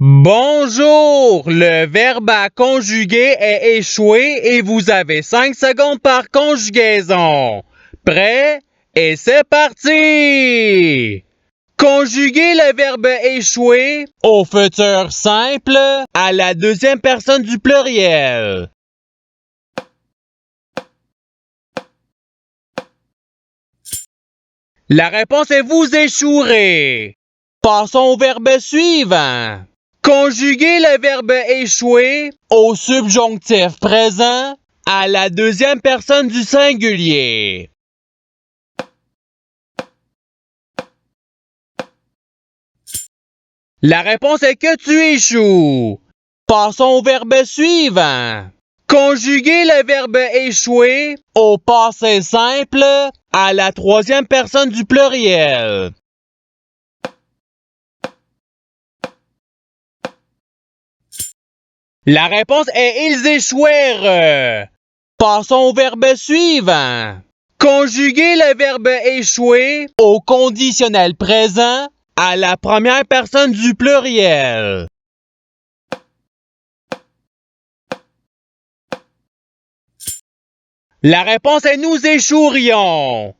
Bonjour! Le verbe à conjuguer est échoué et vous avez 5 secondes par conjugaison. Prêt? Et c'est parti! Conjuguez le verbe échouer au futur simple à la deuxième personne du pluriel. La réponse est vous échouerez. Passons au verbe suivant. Conjuguez le verbe échouer au subjonctif présent à la deuxième personne du singulier. La réponse est que tu échoues. Passons au verbe suivant. Conjuguez le verbe échouer au passé simple à la troisième personne du pluriel. La réponse est ils échouèrent. Passons au verbe suivant. Conjuguez le verbe échouer au conditionnel présent à la première personne du pluriel. La réponse est nous échouerions.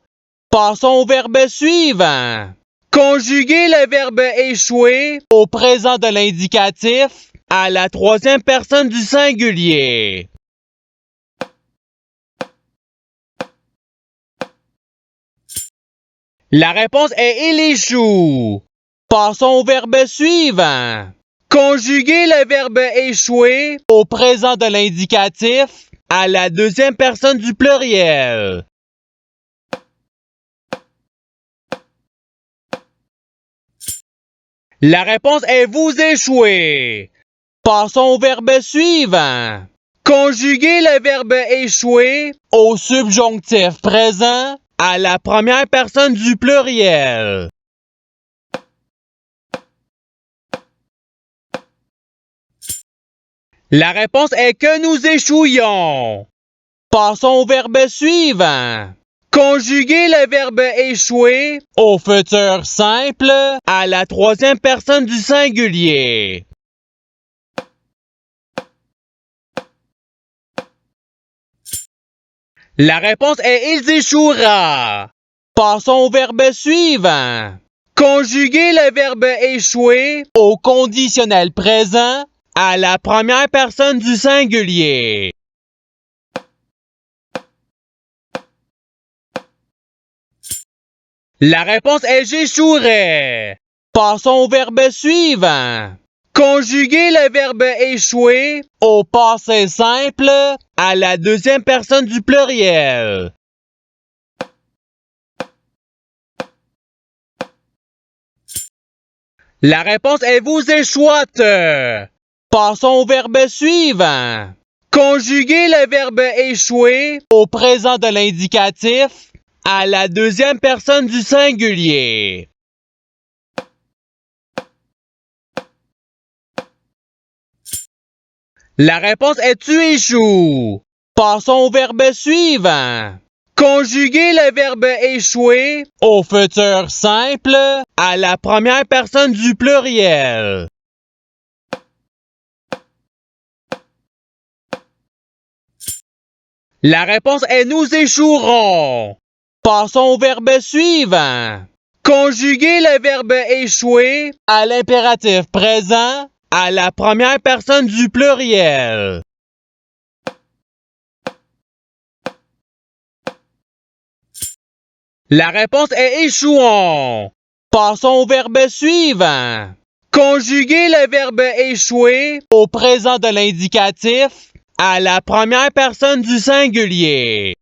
Passons au verbe suivant. Conjuguez le verbe échouer au présent de l'indicatif à la troisième personne du singulier. La réponse est il échoue. Passons au verbe suivant. Conjuguez le verbe échouer au présent de l'indicatif à la deuxième personne du pluriel. La réponse est vous échouez. Passons au verbe suivant. Conjuguez le verbe échouer au subjonctif présent à la première personne du pluriel. La réponse est que nous échouions. Passons au verbe suivant. Conjuguez le verbe échouer au futur simple à la troisième personne du singulier. La réponse est ils échouera. Passons au verbe suivant. Conjuguez le verbe échouer au conditionnel présent à la première personne du singulier. La réponse est j'échouerai. Passons au verbe suivant. Conjuguez le verbe échouer au passé simple à la deuxième personne du pluriel. La réponse est vous échouâtes. Passons au verbe suivant. Conjuguez le verbe échouer au présent de l'indicatif à la deuxième personne du singulier. La réponse est tu échoues. Passons au verbe suivant. Conjuguez le verbe échouer au futur simple à la première personne du pluriel. La réponse est nous échouerons. Passons au verbe suivant. Conjuguez le verbe échouer à l'impératif présent à la première personne du pluriel. La réponse est échouons. Passons au verbe suivant. Conjuguez le verbe échouer au présent de l'indicatif à la première personne du singulier.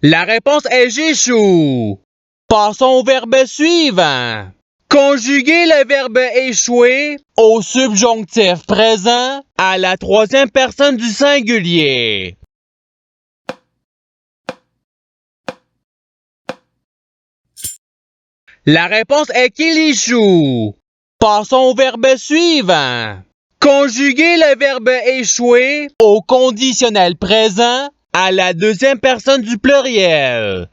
La réponse est j'échoue. Passons au verbe suivant. Conjuguez le verbe échouer au subjonctif présent à la troisième personne du singulier. La réponse est qu'il échoue. Passons au verbe suivant. Conjuguez le verbe échouer au conditionnel présent à la deuxième personne du pluriel.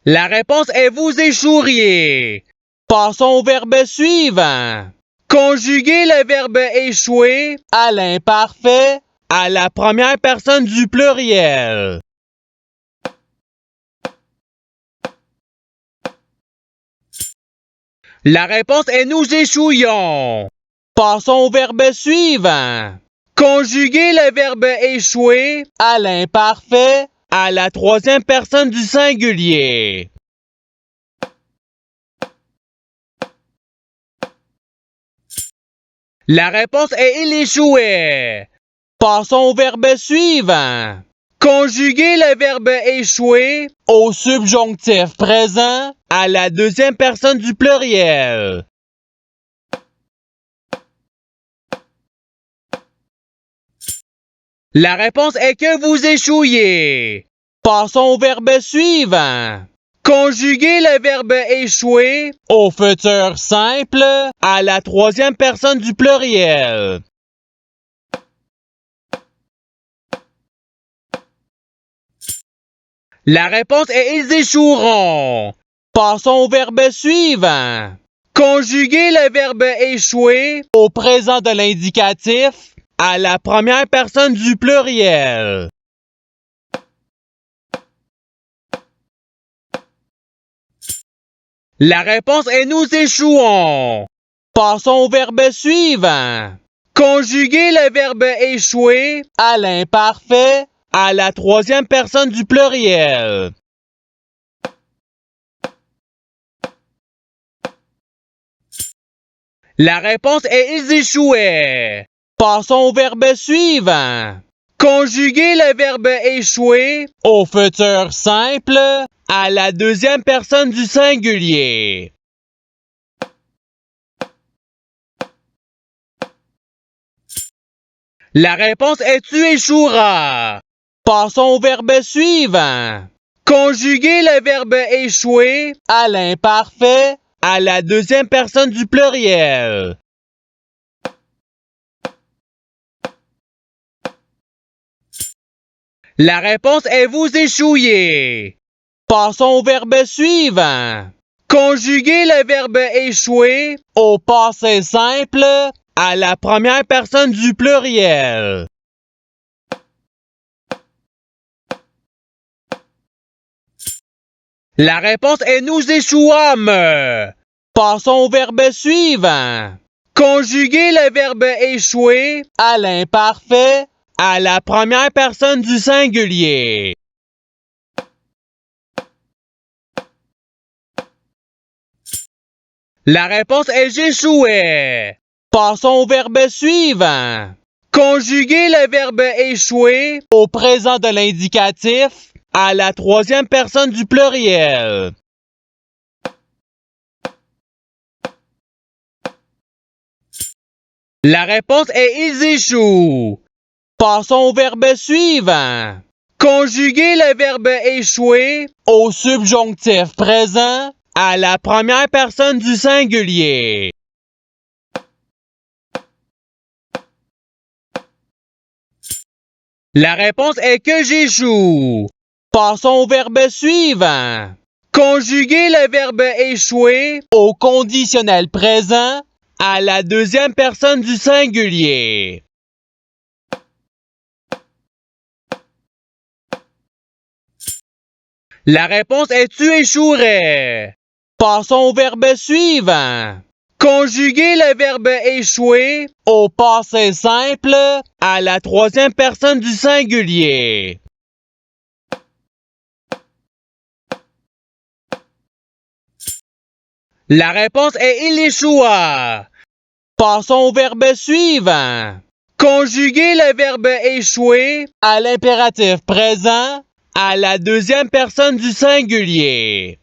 La réponse est vous échoueriez. Passons au verbe suivant. Conjuguez le verbe échouer à l'imparfait à la première personne du pluriel. La réponse est nous échouions. Passons au verbe suivant. Conjuguez le verbe échouer à l'imparfait à la troisième personne du singulier. La réponse est il échouait. Passons au verbe suivant. Conjuguez le verbe échouer au subjonctif présent à la deuxième personne du pluriel. La réponse est que vous échouiez. Passons au verbe suivant. Conjuguez le verbe échouer au futur simple à la troisième personne du pluriel. La réponse est ils échoueront. Passons au verbe suivant. Conjuguez le verbe échouer au présent de l'indicatif à la première personne du pluriel. La réponse est nous échouons. Passons au verbe suivant. Conjuguez le verbe échouer à l'imparfait à la troisième personne du pluriel. La réponse est ils échouaient. Passons au verbe suivant. Conjuguez le verbe échouer au futur simple à la deuxième personne du singulier. La réponse est tu échoueras. Passons au verbe suivant. Conjuguez le verbe échouer à l'imparfait à la deuxième personne du pluriel. La réponse est vous échouiez. Passons au verbe suivant. Conjuguez le verbe échouer au passé simple à la première personne du pluriel. La réponse est nous échouâmes. Passons au verbe suivant. Conjuguez le verbe échouer à l'imparfait à la première personne du singulier. La réponse est j'échouais. Passons au verbe suivant. Conjuguez le verbe échouer au présent de l'indicatif à la troisième personne du pluriel. La réponse est ils échouent. Passons au verbe suivant. Conjuguez le verbe échouer au subjonctif présent à la première personne du singulier. La réponse est que j'échoue. Passons au verbe suivant. Conjuguez le verbe échouer au conditionnel présent à la deuxième personne du singulier. La réponse est tu échouerais. Passons au verbe suivant. Conjuguez le verbe échouer au passé simple à la troisième personne du singulier. La réponse est il échoua. Passons au verbe suivant. Conjuguez le verbe échouer à l'impératif présent à la deuxième personne du singulier.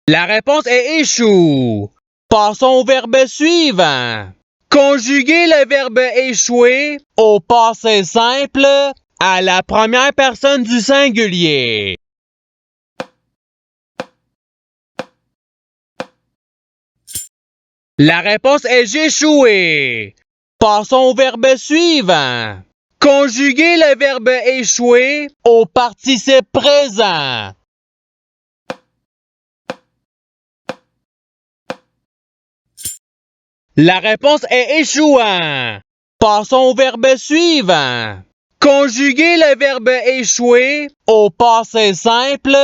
La réponse est échoue. Passons au verbe suivant. Conjuguez le verbe échouer au passé simple à la première personne du singulier. La réponse est j'échoué. Passons au verbe suivant. Conjuguez le verbe échouer au participe présent. La réponse est échouant. Passons au verbe suivant. Conjuguez le verbe échouer au passé simple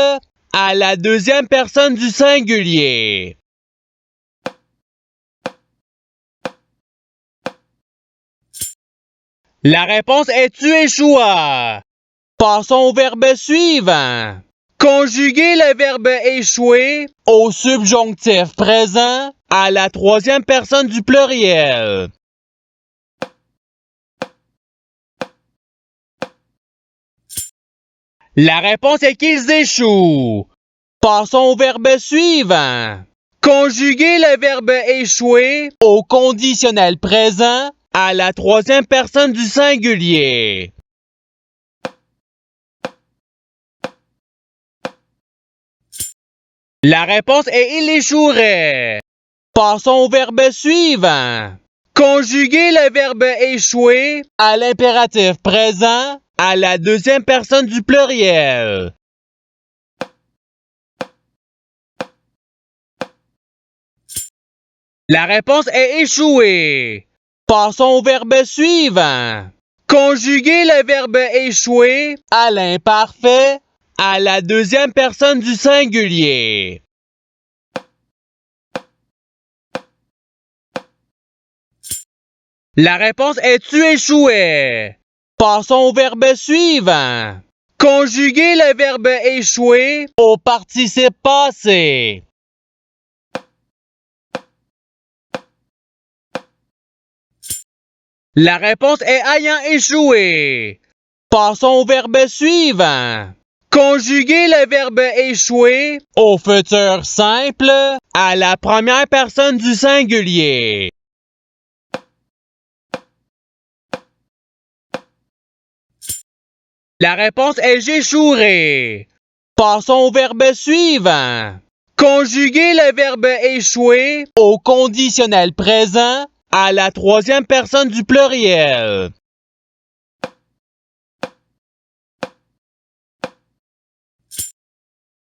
à la deuxième personne du singulier. La réponse est tu échoua. Passons au verbe suivant. Conjuguez le verbe échouer au subjonctif présent à la troisième personne du pluriel. La réponse est qu'ils échouent. Passons au verbe suivant. Conjuguez le verbe échouer au conditionnel présent à la troisième personne du singulier. La réponse est il échouerait. Passons au verbe suivant. Conjuguez le verbe échouer à l'impératif présent à la deuxième personne du pluriel. La réponse est échouer. Passons au verbe suivant. Conjuguez le verbe échouer à l'imparfait à la deuxième personne du singulier. La réponse est tu échouais. Passons au verbe suivant. Conjuguez le verbe échouer au participe passé. La réponse est ayant échoué. Passons au verbe suivant. Conjuguez le verbe échouer au futur simple à la première personne du singulier. La réponse est j'échouerai. Passons au verbe suivant. Conjuguez le verbe échouer au conditionnel présent à la troisième personne du pluriel.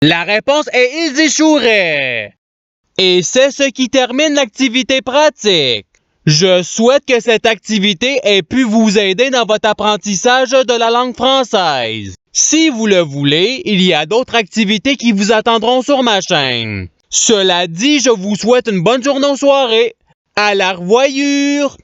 La réponse est ils échoueraient. Et c'est ce qui termine l'activité pratique. Je souhaite que cette activité ait pu vous aider dans votre apprentissage de la langue française. Si vous le voulez, il y a d'autres activités qui vous attendront sur ma chaîne. Cela dit, je vous souhaite une bonne journée ou soirée. À la revoyure!